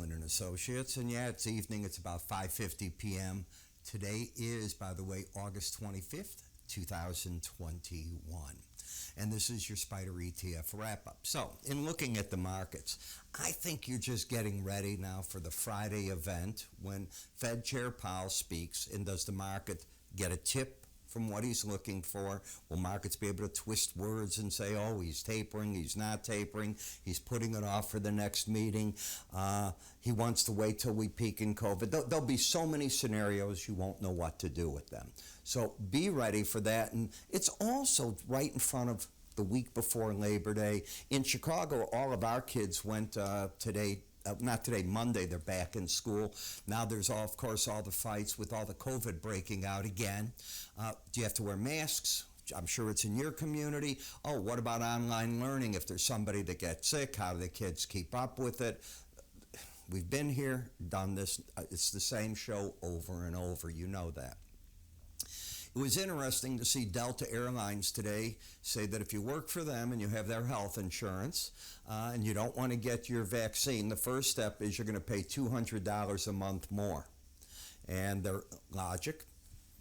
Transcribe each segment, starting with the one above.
Linn and Associates, and yeah, it's evening. It's about 5:50 p.m. Today is, by the way, August 25th, 2021. And this is your SPDR ETF wrap-up. So, in looking at the markets, I think you're just getting ready now for the Friday event when Fed Chair Powell speaks. And does the market get a tip from what he's looking for? Will markets be able to twist words and say, oh, he's tapering, he's not tapering, he's putting it off for the next meeting, he wants to wait till we peak in COVID? There'll be so many scenarios you won't know what to do with them. So be ready for that. And it's also right in front of the week before Labor Day. In Chicago, all of our kids went Monday, they're back in school. Now there's, of course, all the fights with all the COVID breaking out again. Do you have to wear masks? I'm sure it's in your community. Oh, what about online learning? If there's somebody that gets sick, how do the kids keep up with it? We've been here, done this. It's the same show over and over. You know that. It was interesting to see Delta Airlines today say that if you work for them and you have their health insurance and you don't want to get your vaccine, the first step is you're going to pay $200 a month more. And their logic,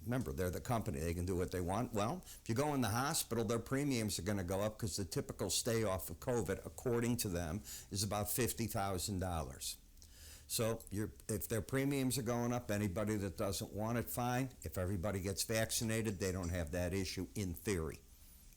remember, they're the company. They can do what they want. Well, if you go in the hospital, their premiums are going to go up because the typical stay off of COVID, according to them, is about $50,000. So if their premiums are going up, anybody that doesn't want it, fine. If everybody gets vaccinated, they don't have that issue in theory.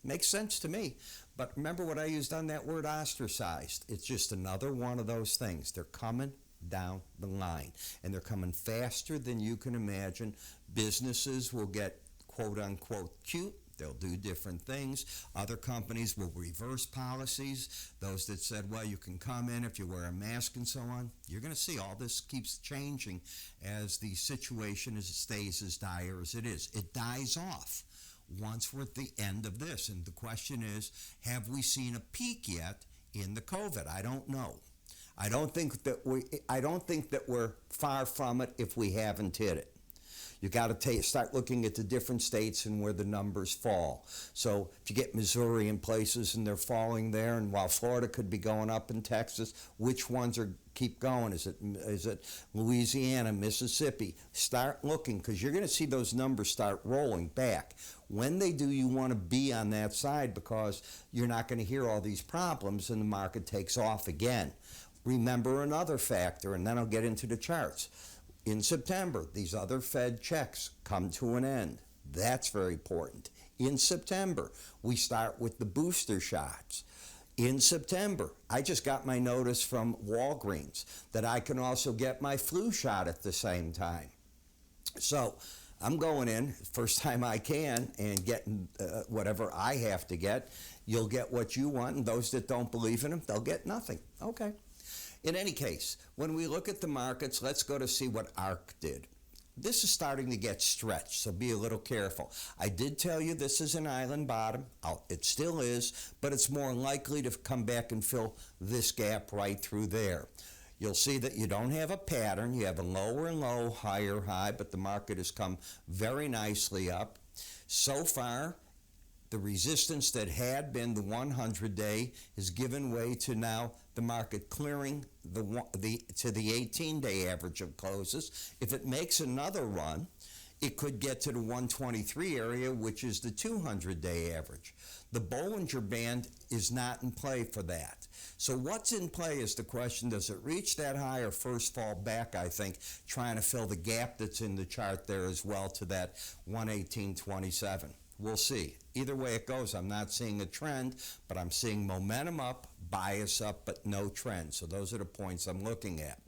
Makes sense to me. But remember what I used on that word, ostracized. It's just another one of those things. They're coming down the line, and they're coming faster than you can imagine. Businesses will get quote unquote cute. They'll do different things. Other companies will reverse policies. Those that said, well, you can come in if you wear a mask and so on. You're going to see all this keeps changing as the situation stays as dire as it is. It dies off once we're at the end of this. And the question is, have we seen a peak yet in the COVID? I don't know. I don't think that we're far from it if we haven't hit it. You got to start looking at the different states and where the numbers fall. So if you get Missouri in places and they're falling there, and while Florida could be going up in Texas, which ones keep going? Is it Louisiana, Mississippi? Start looking, because you're going to see those numbers start rolling back. When they do, you want to be on that side because you're not going to hear all these problems and the market takes off again. Remember another factor, and then I'll get into the charts. In September, these other Fed checks come to an end. That's very important. In September, we start with the booster shots. In September, I just got my notice from Walgreens that I can also get my flu shot at the same time. So I'm going in first time I can and getting whatever I have to get. You'll get what you want, and those that don't believe in them, they'll get nothing. Okay. In any case, when we look at the markets, let's go to see what ARK did. This is starting to get stretched, so be a little careful. I did tell you this is an island bottom. It still is, but it's more likely to come back and fill this gap right through there. You'll see that you don't have a pattern. You have a lower and low, higher high, but the market has come very nicely up. So far, the resistance that had been the 100-day has given way to now the market clearing to the 18-day average of closes. If it makes another run, it could get to the 123 area, which is the 200-day average. The Bollinger Band is not in play for that. So what's in play is the question, does it reach that high or first fall back, I think, trying to fill the gap that's in the chart there as well to that 118.27. We'll see. Either way it goes, I'm not seeing a trend, but I'm seeing momentum up, bias up, but no trend. So those are the points I'm looking at.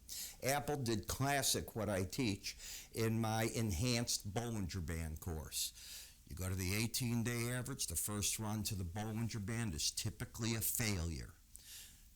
Apple did classic what I teach in my enhanced Bollinger Band course. You go to the 18-day average, the first run to the Bollinger Band is typically a failure.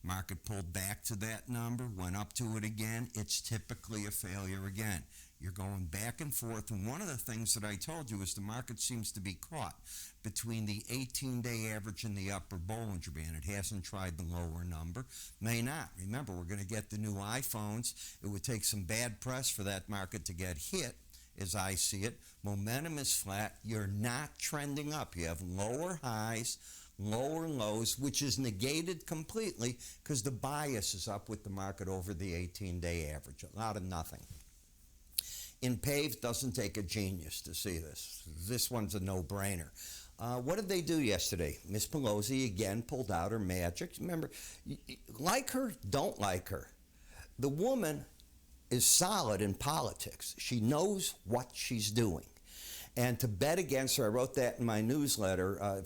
Market pulled back to that number, went up to it again, it's typically a failure again. You're going back and forth, and one of the things that I told you is the market seems to be caught between the 18-day average and the upper Bollinger Band. It hasn't tried the lower number, may not. Remember, we're going to get the new iPhones. It would take some bad press for that market to get hit, as I see it. Momentum is flat. You're not trending up. You have lower highs, lower lows, which is negated completely because the bias is up with the market over the 18-day average. A lot of nothing. In PAVE, doesn't take a genius to see this. This one's a no-brainer. What did they do yesterday? Miss Pelosi again pulled out her magic. Remember, like her, don't like her. The woman is solid in politics. She knows what she's doing. And to bet against her, I wrote that in my newsletter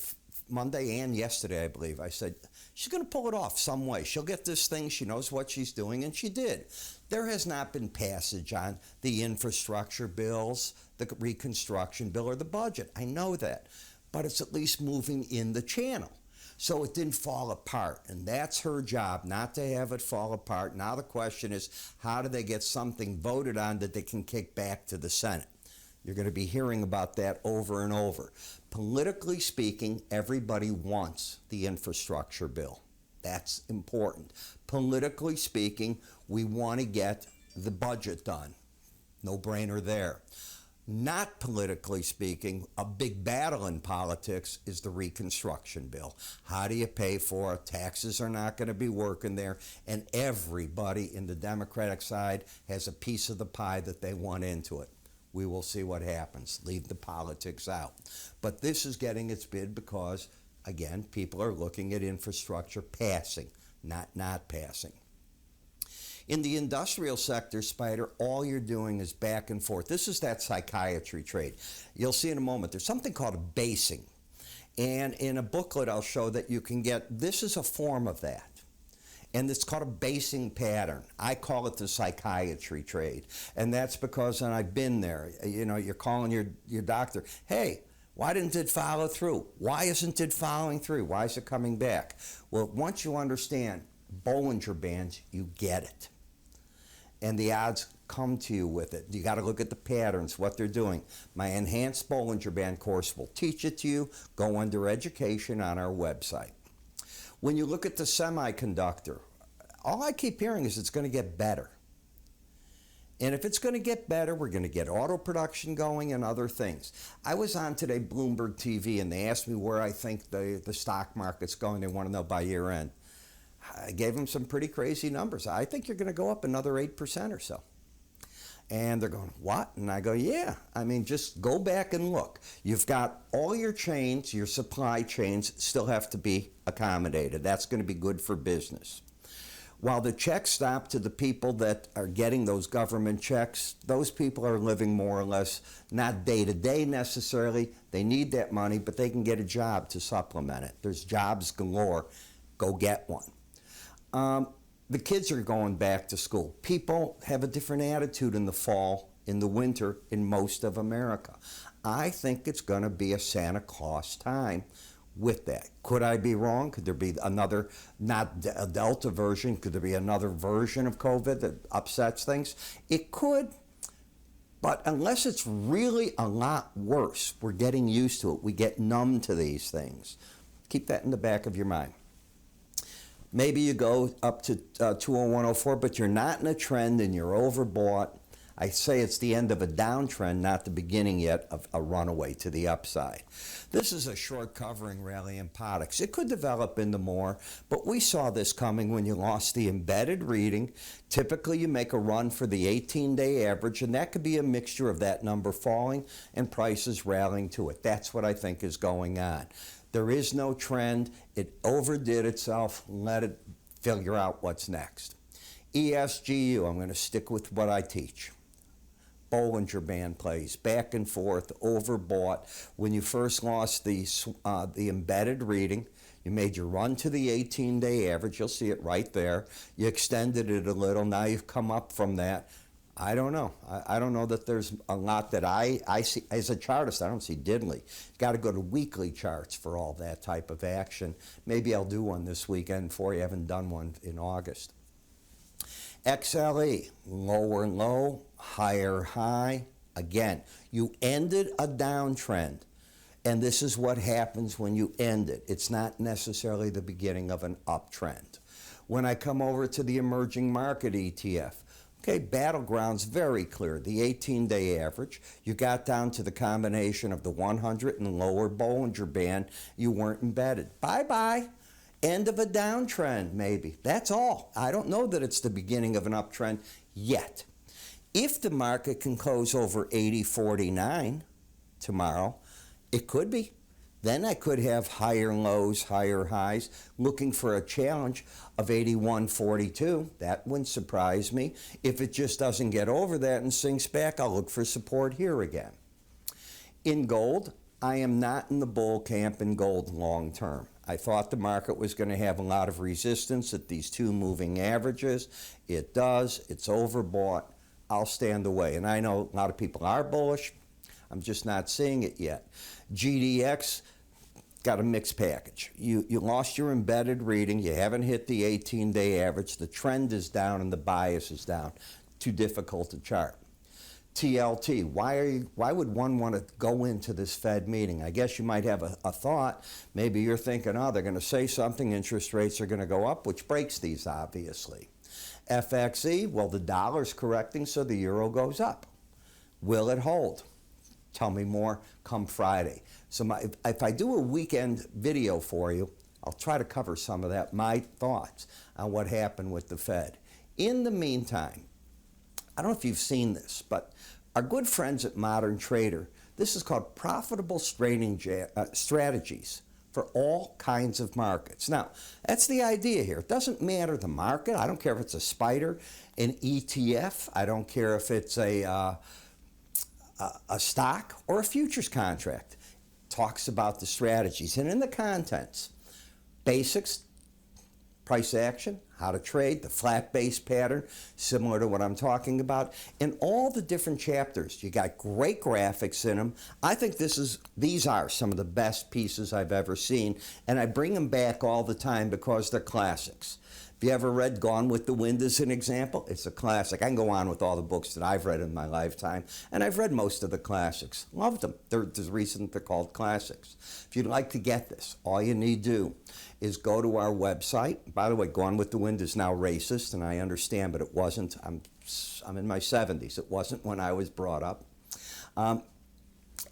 Monday and yesterday, I believe. I said, she's going to pull it off some way. She'll get this thing. She knows what she's doing, and she did. There has not been passage on the infrastructure bills, the reconstruction bill, or the budget. I know that. But it's at least moving in the channel. So it didn't fall apart, and that's her job, not to have it fall apart. Now the question is, how do they get something voted on that they can kick back to the Senate? You're going to be hearing about that over and over. Politically speaking, everybody wants the infrastructure bill. That's important. Politically speaking, we want to get the budget done. No brainer there. Not politically speaking, a big battle in politics is the reconstruction bill. How do you pay for it? Taxes are not going to be working there, and everybody in the Democratic side has a piece of the pie that they want into it. We will see what happens. Leave the politics out. But this is getting its bid because, again, people are looking at infrastructure passing, not passing. In the industrial sector, Spider, all you're doing is back and forth. This is that psychiatry trade. You'll see in a moment. There's something called a basing. And in a booklet, I'll show that you can get, this is a form of that. And it's called a basing pattern. I call it the psychiatry trade. And that's because, and I've been there, you know, you're calling your doctor, hey, why didn't it follow through? Why isn't it following through? Why is it coming back? Well, once you understand Bollinger Bands, you get it. And the odds come to you with it. You got to look at the patterns, what they're doing. My Enhanced Bollinger Band course will teach it to you. Go under education on our website. When you look at the semiconductor, all I keep hearing is it's going to get better. And if it's going to get better, we're going to get auto production going and other things. I was on today Bloomberg TV, and they asked me where I think the stock market's going. They want to know by year end. I gave them some pretty crazy numbers. I think you're going to go up another 8% or so. And they're going, what? And I go, yeah. I mean, just go back and look. You've got all your chains, your supply chains still have to be accommodated. That's going to be good for business. While the checks stop to the people that are getting those government checks, those people are living more or less, not day to day necessarily. They need that money, but they can get a job to supplement it. There's jobs galore. Go get one. The kids are going back to school. People have a different attitude in the fall, in the winter, in most of America. I think it's going to be a Santa Claus time with that. Could I be wrong? Could there be another, not a Delta version, could there be another version of COVID that upsets things? It could, but unless it's really a lot worse, we're getting used to it. We get numb to these things. Keep that in the back of your mind. Maybe you go up to 201.04, but you're not in a trend and you're overbought. I say it's the end of a downtrend, not the beginning yet of a runaway to the upside. This is a short covering rally in products. It could develop into more, but we saw this coming when you lost the embedded reading. Typically, you make a run for the 18-day average, and that could be a mixture of that number falling and prices rallying to it. That's what I think is going on. There is no trend. It overdid itself. Let it figure out what's next. ESGU, I'm going to stick with what I teach. Bollinger Band plays, back and forth, overbought. When you first lost the embedded reading, you made your run to the 18-day average. You'll see it right there. You extended it a little. Now you've come up from that. I don't know. I don't know that there's a lot that I see. As a chartist, I don't see diddly. Got to go to weekly charts for all that type of action. Maybe I'll do one this weekend for you. I haven't done one in August. XLE, lower low, higher high. Again, you ended a downtrend. And this is what happens when you end it. It's not necessarily the beginning of an uptrend. When I come over to the emerging market ETF, Okay, battleground's very clear. The 18-day average, you got down to the combination of the 100 and lower Bollinger Band, you weren't embedded. Bye-bye. End of a downtrend, maybe. That's all. I don't know that it's the beginning of an uptrend yet. If the market can close over 80.49 tomorrow, it could be. Then I could have higher lows, higher highs, looking for a challenge of 81.42. That wouldn't surprise me. If it just doesn't get over that and sinks back, I'll look for support here again. In gold, I am not in the bull camp in gold long term. I thought the market was going to have a lot of resistance at these two moving averages. It does. It's overbought. I'll stand away. And I know a lot of people are bullish. I'm just not seeing it yet. GDX got a mixed package. You lost your embedded reading. You haven't hit the 18-day average. The trend is down and the bias is down. Too difficult to chart. TLT, why would one want to go into this Fed meeting? I guess you might have a thought. Maybe you're thinking, oh, they're going to say something, interest rates are going to go up, which breaks these, obviously. FXE, well, the dollar's correcting, so the euro goes up. Will it hold? Tell me more come Friday. So if I do a weekend video for you, I'll try to cover some of that, my thoughts on what happened with the Fed. In the meantime, I don't know if you've seen this, but our good friends at Modern Trader, this is called Profitable Strategies for all kinds of markets. Now, that's the idea here. It doesn't matter the market. I don't care if it's a SPDR, an ETF. I don't care if it's a stock or a futures contract. Talks about the strategies. And in the contents, basics, price action, how to trade, the flat base pattern, similar to what I'm talking about, in all the different chapters. You got great graphics in them. I think these are some of the best pieces I've ever seen, and I bring them back all the time because they're classics. If you ever read Gone with the Wind as an example, it's a classic. I can go on with all the books that I've read in my lifetime, and I've read most of the classics. Loved them. There's a reason they're called classics. If you'd like to get this, all you need to do is go to our website. By the way, Gone with the Wind is now racist, and I understand, but it wasn't. I'm in my 70s. It wasn't when I was brought up.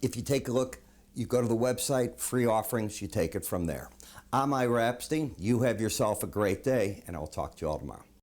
If you take a look, you go to the website, free offerings, you take it from there. I'm Ira Epstein. You have yourself a great day, and I'll talk to you all tomorrow.